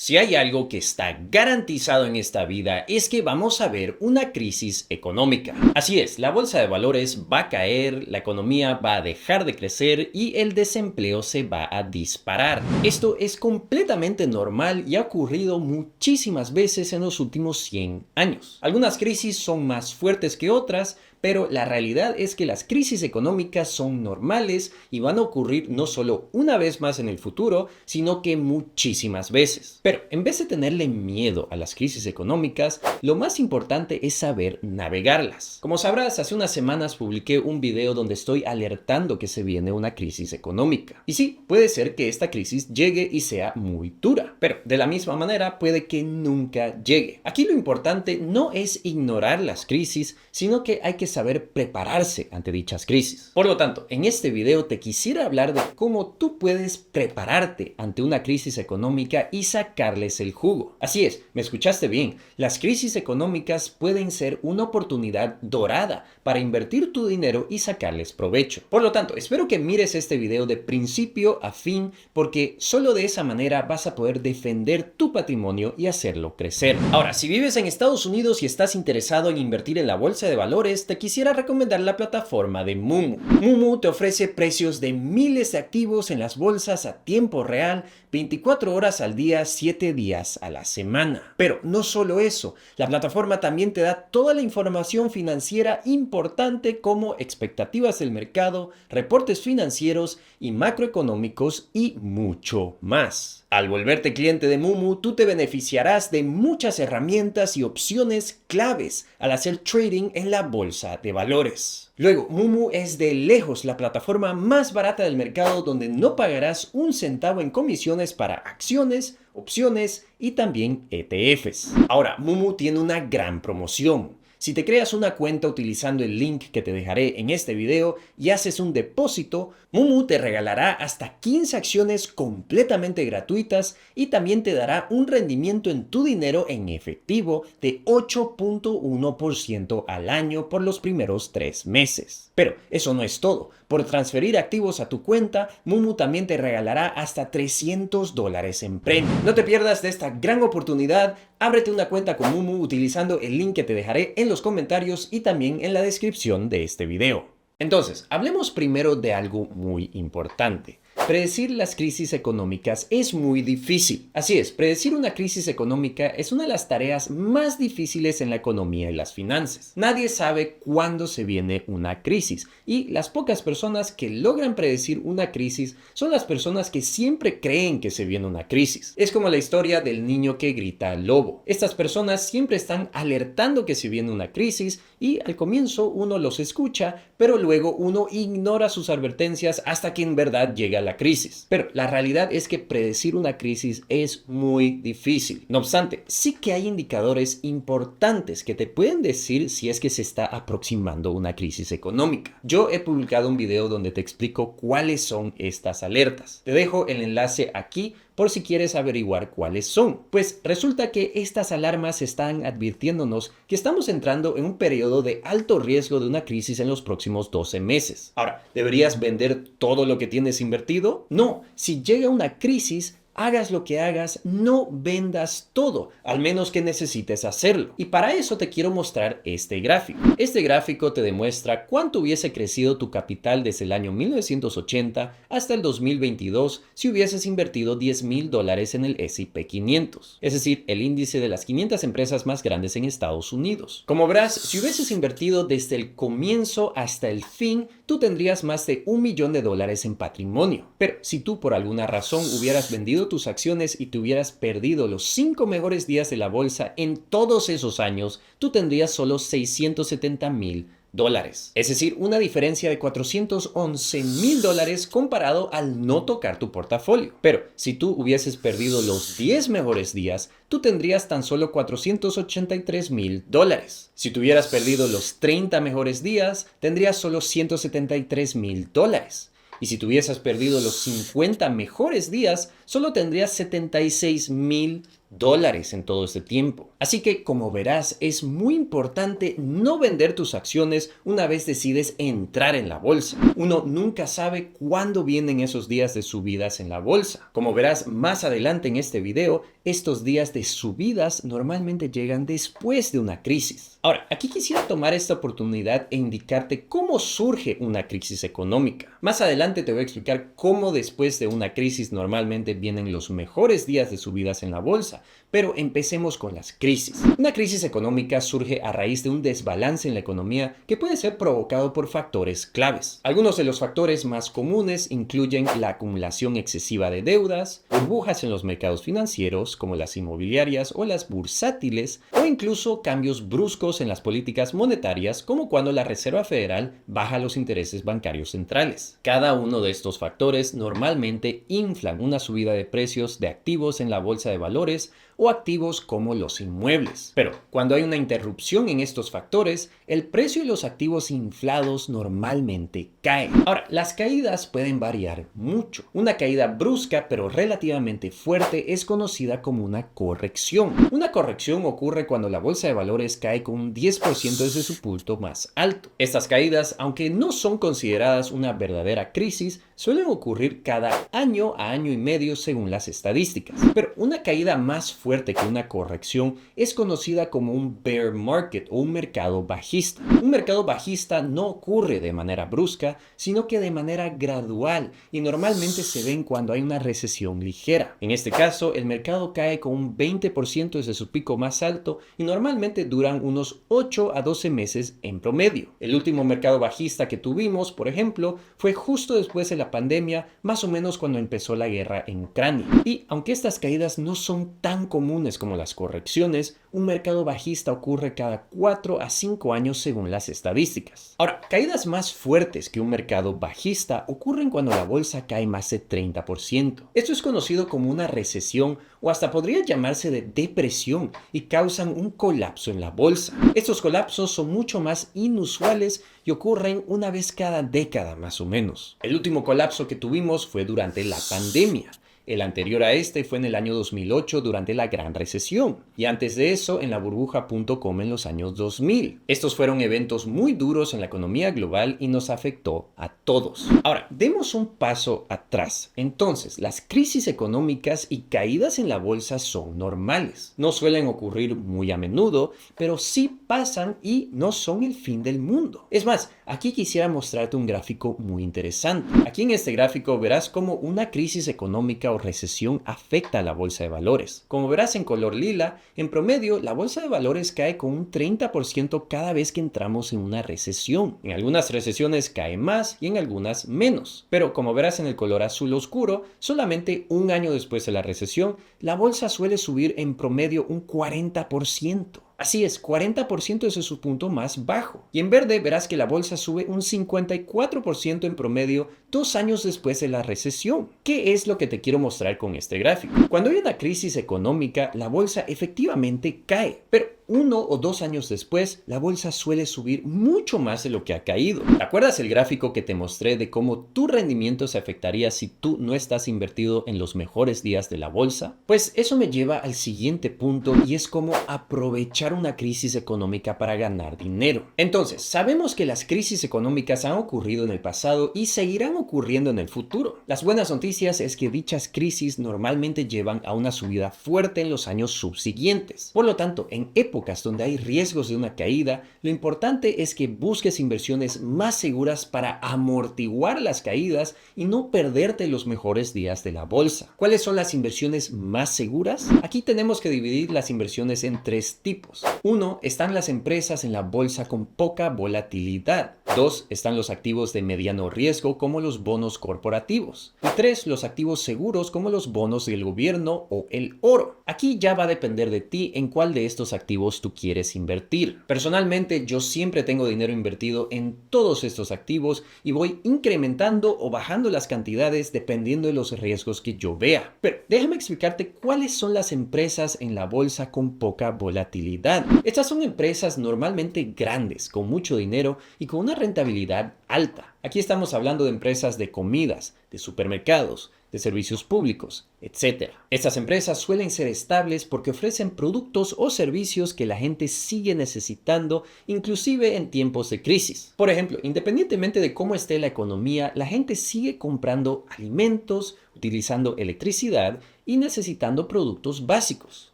Si hay algo que está garantizado en esta vida es que vamos a ver una crisis económica. Así es, la bolsa de valores va a caer, la economía va a dejar de crecer y el desempleo se va a disparar. Esto es completamente normal y ha ocurrido muchísimas veces en los últimos 100 años. Algunas crisis son más fuertes que otras, pero la realidad es que las crisis económicas son normales y van a ocurrir no solo una vez más en el futuro, sino que muchísimas veces. Pero en vez de tenerle miedo a las crisis económicas, lo más importante es saber navegarlas. Como sabrás, hace unas semanas publiqué un video donde estoy alertando que se viene una crisis económica. Y sí, puede ser que esta crisis llegue y sea muy dura, pero de la misma manera puede que nunca llegue. Aquí lo importante no es ignorar las crisis, sino que hay que saber prepararse ante dichas crisis. Por lo tanto, en este video te quisiera hablar de cómo tú puedes prepararte ante una crisis económica y sacarles el jugo. Así es, me escuchaste bien, las crisis económicas pueden ser una oportunidad dorada para invertir tu dinero y sacarles provecho. Por lo tanto, espero que mires este video de principio a fin, porque solo de esa manera vas a poder defender tu patrimonio y hacerlo crecer. Ahora, si vives en Estados Unidos y estás interesado en invertir en la bolsa de valores, te quisiera recomendar la plataforma de Moomoo. Moomoo te ofrece precios de miles de activos en las bolsas a tiempo real, 24 horas al día, 7 días a la semana. Pero no solo eso, la plataforma también te da toda la información financiera importante como expectativas del mercado, reportes financieros y macroeconómicos y mucho más. Al volverte cliente de Moomoo, tú te beneficiarás de muchas herramientas y opciones claves al hacer trading en la bolsa de valores. Luego, Moomoo es de lejos la plataforma más barata del mercado donde no pagarás un centavo en comisiones para acciones, opciones y también ETFs. Ahora, Moomoo tiene una gran promoción. Si te creas una cuenta utilizando el link que te dejaré en este video y haces un depósito, Moomoo te regalará hasta 15 acciones completamente gratuitas y también te dará un rendimiento en tu dinero en efectivo de 8.1% al año por los primeros 3 meses. Pero eso no es todo. Por transferir activos a tu cuenta, Moomoo también te regalará hasta $300 en premio. No te pierdas de esta gran oportunidad. Ábrete una cuenta con Moomoo utilizando el link que te dejaré en los comentarios y también en la descripción de este video. Entonces, hablemos primero de algo muy importante. Predecir las crisis económicas es muy difícil. Así es, predecir una crisis económica es una de las tareas más difíciles en la economía y las finanzas. Nadie sabe cuándo se viene una crisis y las pocas personas que logran predecir una crisis son las personas que siempre creen que se viene una crisis. Es como la historia del niño que grita al lobo. Estas personas siempre están alertando que se viene una crisis y al comienzo uno los escucha, pero luego uno ignora sus advertencias hasta que en verdad llega la crisis. Pero la realidad es que predecir una crisis es muy difícil. No obstante, sí que hay indicadores importantes que te pueden decir si es que se está aproximando una crisis económica. Yo he publicado un video donde te explico cuáles son estas alertas. Te dejo el enlace aquí por si quieres averiguar cuáles son. Pues resulta que estas alarmas están advirtiéndonos que estamos entrando en un periodo de alto riesgo de una crisis en los próximos 12 meses. Ahora, ¿deberías vender todo lo que tienes invertido? No, si llega una crisis, hagas lo que hagas, no vendas todo, al menos que necesites hacerlo. Y para eso te quiero mostrar este gráfico. Este gráfico te demuestra cuánto hubiese crecido tu capital desde el año 1980 hasta el 2022 si hubieses invertido $10,000 en el S&P 500, es decir, el índice de las 500 empresas más grandes en Estados Unidos. Como verás, si hubieses invertido desde el comienzo hasta el fin, tú tendrías más de $1 millón en patrimonio. Pero si tú por alguna razón hubieras vendido tus acciones y te hubieras perdido los 5 mejores días de la bolsa en todos esos años, tú tendrías solo $670,000. Es decir, una diferencia de $411,000 comparado al no tocar tu portafolio. Pero si tú hubieses perdido los 10 mejores días, tú tendrías tan solo $483,000. Si tú hubieras perdido los 30 mejores días, tendrías solo $173,000. Y si tuvieses perdido los 50 mejores días, solo tendrías $76,000. dólares en todo este tiempo. Así que, como verás, es muy importante no vender tus acciones una vez decides entrar en la bolsa. Uno nunca sabe cuándo vienen esos días de subidas en la bolsa. Como verás más adelante en este video, estos días de subidas normalmente llegan después de una crisis. Ahora, aquí quisiera tomar esta oportunidad e indicarte cómo surge una crisis económica. Más adelante te voy a explicar cómo después de una crisis normalmente vienen los mejores días de subidas en la bolsa, pero empecemos con las crisis. Una crisis económica surge a raíz de un desbalance en la economía que puede ser provocado por factores claves. Algunos de los factores más comunes incluyen la acumulación excesiva de deudas, burbujas en los mercados financieros, como las inmobiliarias o las bursátiles, o incluso cambios bruscos en las políticas monetarias, como cuando la Reserva Federal baja los intereses bancarios centrales. Cada uno de estos factores normalmente inflan una subida de precios de activos en la bolsa de valores o activos como los inmuebles. Pero cuando hay una interrupción en estos factores, el precio de los activos inflados normalmente cae. Ahora, las caídas pueden variar mucho. Una caída brusca pero relativamente fuerte es conocida como una corrección. Una corrección ocurre cuando la bolsa de valores cae con un 10% desde su punto más alto. Estas caídas, aunque no son consideradas una verdadera crisis, suelen ocurrir cada año a año y medio según las estadísticas. Pero una caída más fuerte que una corrección es conocida como un bear market o un mercado bajista. Un mercado bajista no ocurre de manera brusca, sino que de manera gradual y normalmente se ven cuando hay una recesión ligera. En este caso, el mercado cae con un 20% desde su pico más alto y normalmente duran unos 8 a 12 meses en promedio. El último mercado bajista que tuvimos, por ejemplo, fue justo después de la pandemia, más o menos cuando empezó la guerra en Ucrania. Y aunque estas caídas no son tan comunes como las correcciones, un mercado bajista ocurre cada 4 a 5 años según las estadísticas. Ahora, caídas más fuertes que un mercado bajista ocurren cuando la bolsa cae más de 30%. Esto es conocido como una recesión o hasta podría llamarse de depresión y causan un colapso en la bolsa. Estos colapsos son mucho más inusuales y ocurren una vez cada década más o menos. El último colapso que tuvimos fue durante la pandemia. El anterior a este fue en el año 2008 durante la Gran Recesión y antes de eso en la burbuja.com en los años 2000. Estos fueron eventos muy duros en la economía global y nos afectó a todos. Ahora, demos un paso atrás. Entonces, las crisis económicas y caídas en la bolsa son normales. No suelen ocurrir muy a menudo, pero sí pasan y no son el fin del mundo. Es más, aquí quisiera mostrarte un gráfico muy interesante. Aquí en este gráfico verás cómo una crisis económica o recesión afecta a la bolsa de valores. Como verás en color lila, en promedio la bolsa de valores cae con un 30% cada vez que entramos en una recesión. En algunas recesiones cae más y en algunas menos. Pero como verás en el color azul oscuro, solamente un año después de la recesión, la bolsa suele subir en promedio un 40%. Así es, 40% es su punto más bajo. Y en verde verás que la bolsa sube un 54% en promedio 2 años después de la recesión. ¿Qué es lo que te quiero mostrar con este gráfico? Cuando hay una crisis económica, la bolsa efectivamente cae, pero 1 o 2 años después, la bolsa suele subir mucho más de lo que ha caído. ¿Te acuerdas el gráfico que te mostré de cómo tu rendimiento se afectaría si tú no estás invertido en los mejores días de la bolsa? Pues eso me lleva al siguiente punto y es cómo aprovechar una crisis económica para ganar dinero. Entonces, sabemos que las crisis económicas han ocurrido en el pasado y seguirán ocurriendo en el futuro. Las buenas noticias es que dichas crisis normalmente llevan a una subida fuerte en los años subsiguientes. Por lo tanto, en épocas donde hay riesgos de una caída, lo importante es que busques inversiones más seguras para amortiguar las caídas y no perderte los mejores días de la bolsa. ¿Cuáles son las inversiones más seguras? Aquí tenemos que dividir las inversiones en 3 tipos. 1. Están las empresas en la bolsa con poca volatilidad. 2. Están los activos de mediano riesgo como los bonos corporativos. Y 3. Los activos seguros como los bonos del gobierno o el oro. Aquí ya va a depender de ti en cuál de estos activos tú quieres invertir. Personalmente yo siempre tengo dinero invertido en todos estos activos y voy incrementando o bajando las cantidades dependiendo de los riesgos que yo vea. Pero déjame explicarte cuáles son las empresas en la bolsa con poca volatilidad. Estas son empresas normalmente grandes, con mucho dinero y con una rentabilidad alta. Aquí estamos hablando de empresas de comidas, de supermercados, de servicios públicos, etc. Estas empresas suelen ser estables porque ofrecen productos o servicios que la gente sigue necesitando, inclusive en tiempos de crisis. Por ejemplo, independientemente de cómo esté la economía, la gente sigue comprando alimentos, utilizando electricidad y necesitando productos básicos.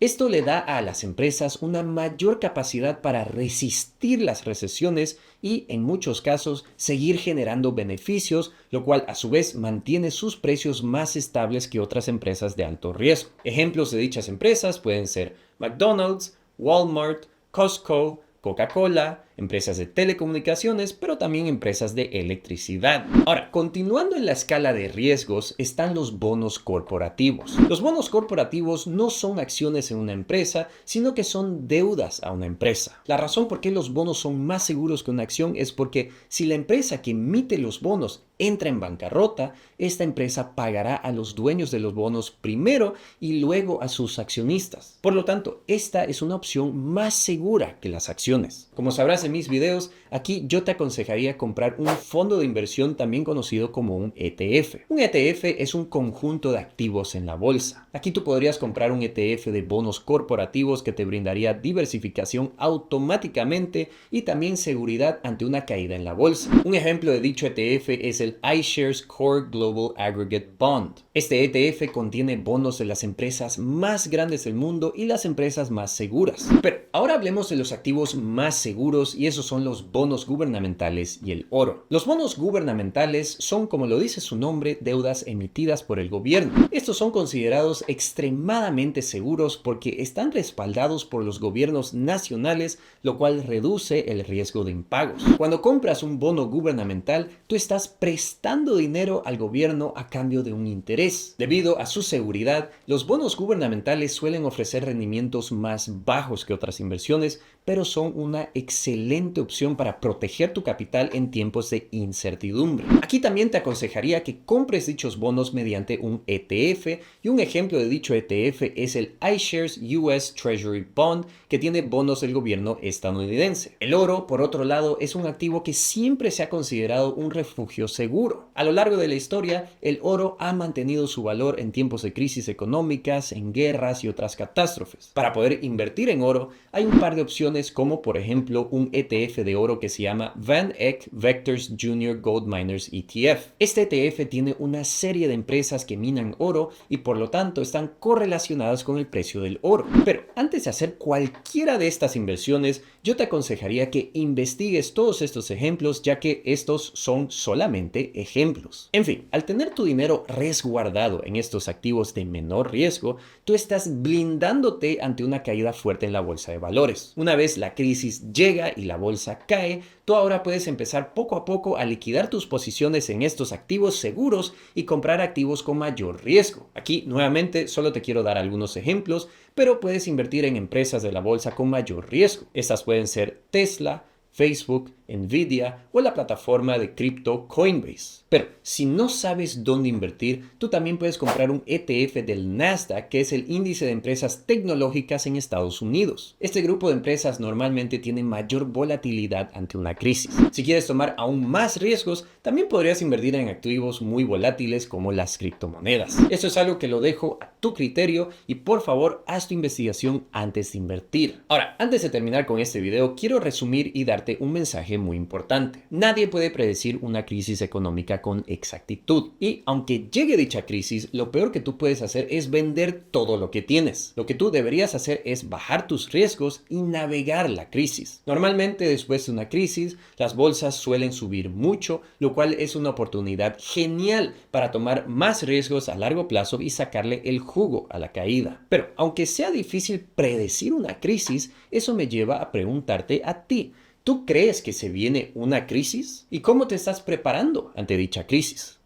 Esto le da a las empresas una mayor capacidad para resistir las recesiones y, en muchos casos, seguir generando beneficios, lo cual a su vez mantiene sus precios más estables que otras empresas de alto riesgo. Ejemplos de dichas empresas pueden ser McDonald's, Walmart, Costco, Coca-Cola, empresas de telecomunicaciones, pero también empresas de electricidad. Ahora, continuando en la escala de riesgos, están los bonos corporativos. Los bonos corporativos no son acciones en una empresa, sino que son deudas a una empresa. La razón por qué los bonos son más seguros que una acción es porque si la empresa que emite los bonos entra en bancarrota, esta empresa pagará a los dueños de los bonos primero y luego a sus accionistas. Por lo tanto, esta es una opción más segura que las acciones. Como sabrás en mis videos, aquí yo te aconsejaría comprar un fondo de inversión también conocido como un ETF. Un ETF es un conjunto de activos en la bolsa. Aquí tú podrías comprar un ETF de bonos corporativos que te brindaría diversificación automáticamente y también seguridad ante una caída en la bolsa. Un ejemplo de dicho ETF es el iShares Core Global Aggregate Bond. Este ETF contiene bonos de las empresas más grandes del mundo y las empresas más seguras. Pero ahora hablemos de los activos más seguros y esos son los bonos gubernamentales y el oro. Los bonos gubernamentales son, como lo dice su nombre, deudas emitidas por el gobierno. Estos son considerados extremadamente seguros porque están respaldados por los gobiernos nacionales, lo cual reduce el riesgo de impagos. Cuando compras un bono gubernamental, tú estás prestando dinero al gobierno a cambio de un interés. Debido a su seguridad, los bonos gubernamentales suelen ofrecer rendimientos más bajos que otras inversiones, pero son una excelente opción para proteger tu capital en tiempos de incertidumbre. Aquí también te aconsejaría que compres dichos bonos mediante un ETF y un ejemplo de dicho ETF es el iShares US Treasury Bond, que tiene bonos del gobierno estadounidense. El oro, por otro lado, es un activo que siempre se ha considerado un refugio seguro. A lo largo de la historia, el oro ha mantenido su valor en tiempos de crisis económicas, en guerras y otras catástrofes. Para poder invertir en oro, hay un par de opciones como por ejemplo un ETF de oro que se llama Van Eck Vectors Junior Gold Miners ETF. Este ETF tiene una serie de empresas que minan oro y por lo tanto están correlacionadas con el precio del oro. Pero antes de hacer cualquiera de estas inversiones, yo te aconsejaría que investigues todos estos ejemplos, ya que estos son solamente ejemplos. En fin, al tener tu dinero resguardado en estos activos de menor riesgo, tú estás blindándote ante una caída fuerte en la bolsa de valores. Una vez la crisis llega y la bolsa cae, tú ahora puedes empezar poco a poco a liquidar tus posiciones en estos activos seguros y comprar activos con mayor riesgo. Aquí nuevamente solo te quiero dar algunos ejemplos, pero puedes invertir en empresas de la bolsa con mayor riesgo. Estas pueden ser Tesla, Facebook, Nvidia o la plataforma de cripto Coinbase. Pero si no sabes dónde invertir, tú también puedes comprar un ETF del Nasdaq, que es el índice de empresas tecnológicas en Estados Unidos. Este grupo de empresas normalmente tiene mayor volatilidad ante una crisis. Si quieres tomar aún más riesgos, también podrías invertir en activos muy volátiles como las criptomonedas. Esto es algo que lo dejo a tu criterio y por favor haz tu investigación antes de invertir. Ahora, antes de terminar con este video, quiero resumir y darte un mensaje muy importante. Nadie puede predecir una crisis económica con exactitud y aunque llegue dicha crisis, lo peor que tú puedes hacer es vender todo lo que tienes. Lo que tú deberías hacer es bajar tus riesgos y navegar la crisis. Normalmente después de una crisis, las bolsas suelen subir mucho, lo cual es una oportunidad genial para tomar más riesgos a largo plazo y sacarle el jugo a la caída. Pero aunque sea difícil predecir una crisis, eso me lleva a preguntarte a ti. ¿Tú crees que se viene una crisis? ¿Y cómo te estás preparando ante dicha crisis?